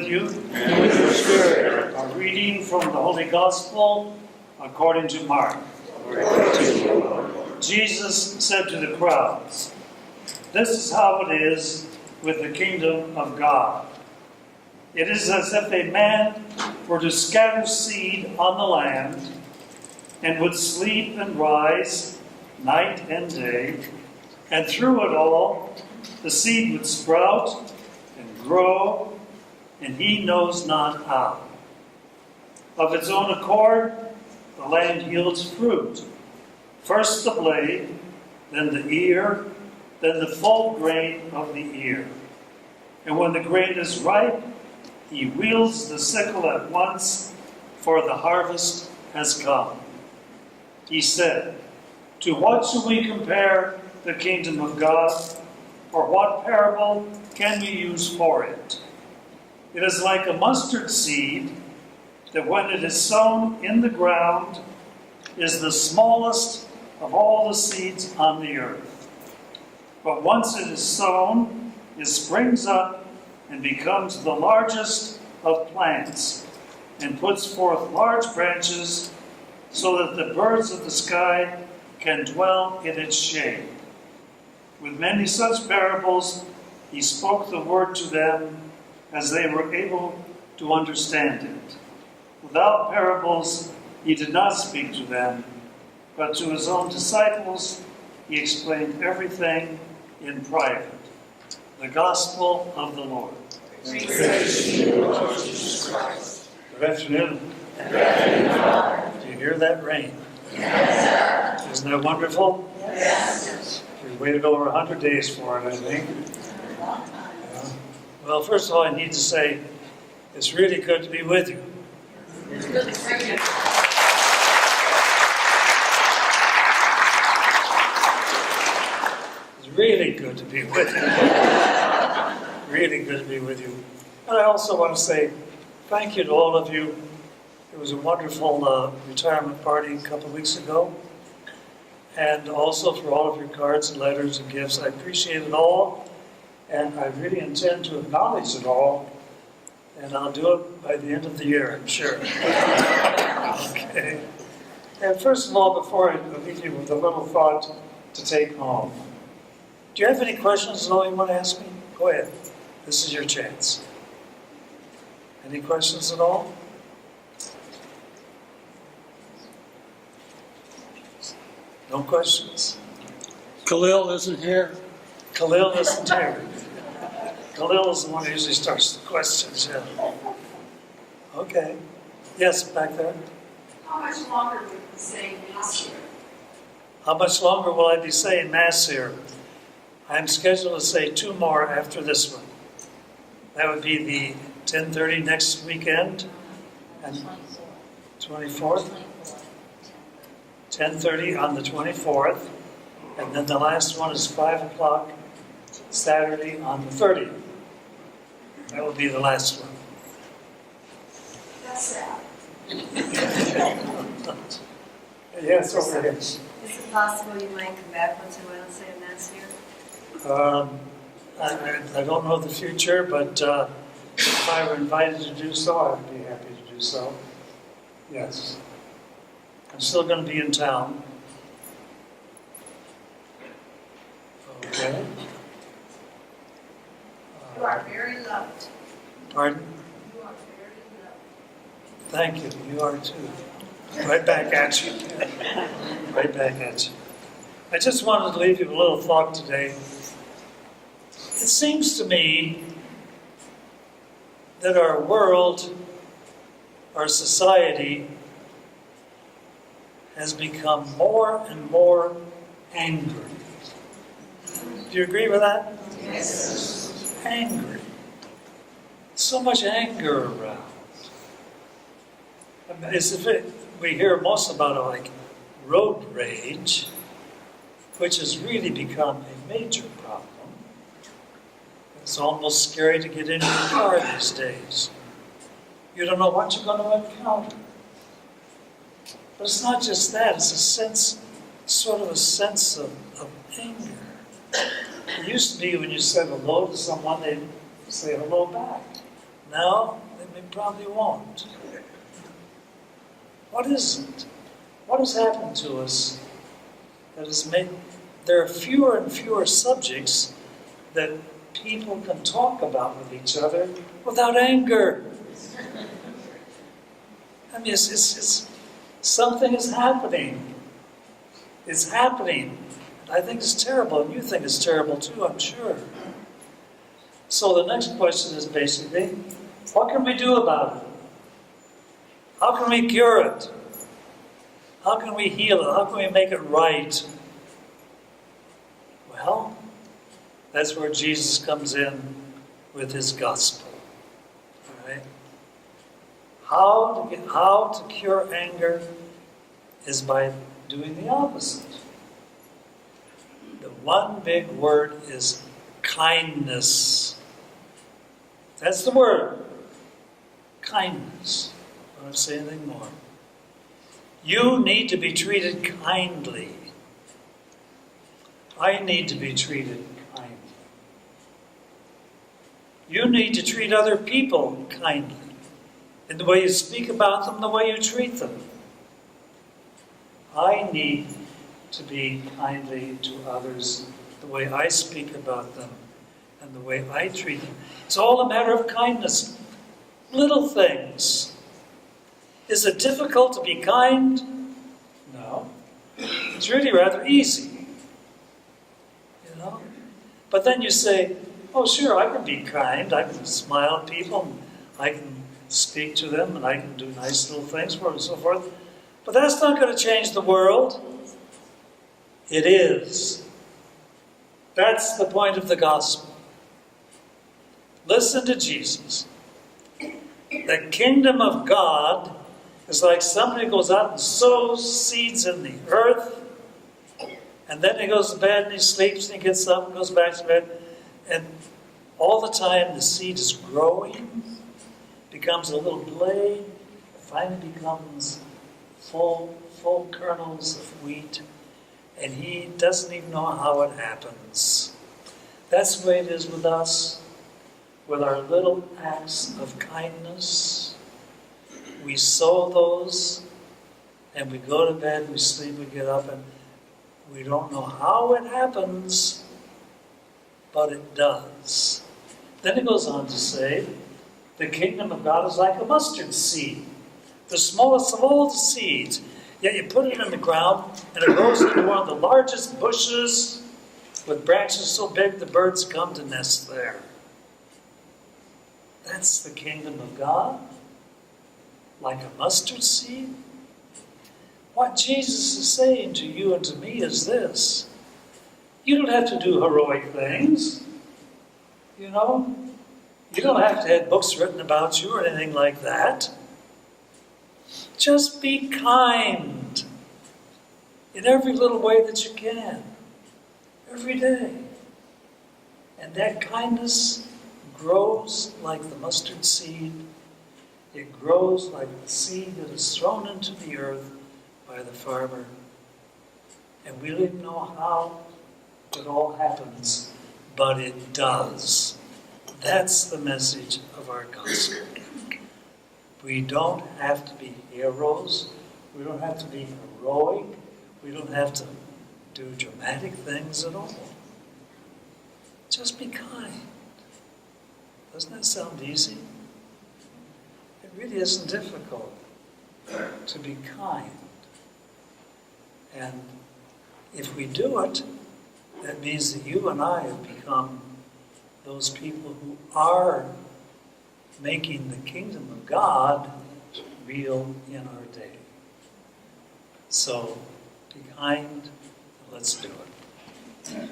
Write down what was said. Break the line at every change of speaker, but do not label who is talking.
you. And with your spirit. A reading from the Holy Gospel according to Mark. Jesus said to the crowds, "This is how it is with the kingdom of God. It is as if a man were to scatter seed on the land, and would sleep and rise night and day, and through it all the seed would sprout and grow, and he knows not how. Of its own accord, the land yields fruit, first the blade, then the ear, then the full grain of the ear. And when the grain is ripe, he wields the sickle at once, for the harvest has come." He said, "To what shall we compare the kingdom of God? Or what parable can we use for it? It is like a mustard seed that when it is sown in the ground is the smallest of all the seeds on the earth. But once it is sown, it springs up and becomes the largest of plants and puts forth large branches so that the birds of the sky can dwell in its shade." With many such parables, he spoke the word to them as they were able to understand it. Without parables, he did not speak to them, but to his own disciples, he explained everything in private. The Gospel of the Lord.
Praise to you, Lord Jesus Christ.
Good afternoon.
Good afternoon, Father.
Do you hear that rain?
Yes, sir.
Isn't that wonderful?
Yes.
We've waited over 100 days for it, I think. Well, first of all, I need to say it's really good to be with you.
It's good to see you.
It's really good to be with you. Really good to be with you. And I also want to say thank you to all of you. It was a wonderful retirement party a couple of weeks ago. And also for all of your cards and letters and gifts. I appreciate it all. And I really intend to acknowledge it all. And I'll do it by the end of the year, I'm sure. Okay. And first of all, before I leave you with a little thought to take home, do you have any questions at all you want to ask me? Go ahead. This is your chance. Any questions at all? No questions?
Khalil isn't here.
Khalil isn't here. Khalil is the one who usually starts the questions, yeah. Okay. Yes, back there.
How much longer will you be saying Mass here?
How much longer will I be saying Mass here? I'm scheduled to say 2 more after this one. That would be the 10:30 next weekend. And 24th? 10:30 on the 24th. And then the last one is 5 o'clock Saturday on the 30th. That will be the last one.
That's sad.
Yes, over here.
Is it possible you might come back once in a while and say a Mass here?
I don't know the future, but if I were invited to do so, I would be happy to do so. Yes. I'm still going to be in town. Okay.
You are very loved.
Pardon?
You are very loved.
Thank you. You are too. Right back at you. Right back at you. I just wanted to leave you with a little thought today. It seems to me that our world, our society, has become more and more angry. Do you agree with that?
Yes.
Angry. So much anger around. I mean, it's we hear most about it like road rage, which has really become a major problem. It's almost scary to get into the car these days. You don't know what you're going to encounter. But it's not just that, it's a sense, sort of a sense of anger. It used to be when you said hello to someone, they'd say hello back. No, they probably won't. What is it? What has happened to us that has made there are fewer and fewer subjects that people can talk about with each other without anger? I mean, it's something is happening. It's happening. I think it's terrible, and you think it's terrible too, I'm sure. So the next question is basically, what can we do about it? How can we cure it? How can we heal it? How can we make it right? Well, that's where Jesus comes in with his gospel. All right? How to cure anger is by doing the opposite. The one big word is kindness. That's the word. Kindness. I don't have to say anything more. You need to be treated kindly. I need to be treated kindly. You need to treat other people kindly. In the way you speak about them, the way you treat them. I need to be kindly to others, the way I speak about them and the way I treat them. It's all a matter of kindness. Little things. Is it difficult to be kind? No. It's really rather easy. You know? But then you say, oh sure, I can be kind. I can smile at people. And I can speak to them. And I can do nice little things for them and so forth. But that's not going to change the world. It is. That's the point of the gospel. Listen to Jesus. The kingdom of God is like somebody goes out and sows seeds in the earth, and then he goes to bed and he sleeps and he gets up and goes back to bed, and all the time the seed is growing, becomes a little blade, finally becomes full kernels of wheat, and he doesn't even know how it happens. That's the way it is with us, with our little acts of kindness. We sow those, and we go to bed, we sleep, we get up, and we don't know how it happens, but it does. Then it goes on to say, the kingdom of God is like a mustard seed, the smallest of all the seeds. Yet you put it in the ground, and it grows into one of the largest bushes with branches so big the birds come to nest there. That's the kingdom of God, like a mustard seed. What Jesus is saying to you and to me is this. You don't have to do heroic things. You know? You don't have to have books written about you or anything like that. Just be kind in every little way that you can, every day. And that kindness grows like the mustard seed. It grows like the seed that is thrown into the earth by the farmer. And we don't even know how it all happens, but it does. That's the message of our gospel. We don't have to be heroes. We don't have to be heroic. We don't have to do dramatic things at all. Just be kind. Doesn't that sound easy? It really isn't difficult to be kind. And if we do it, that means that you and I have become those people who are making the kingdom of God real in our day. So, be kind, and let's do it.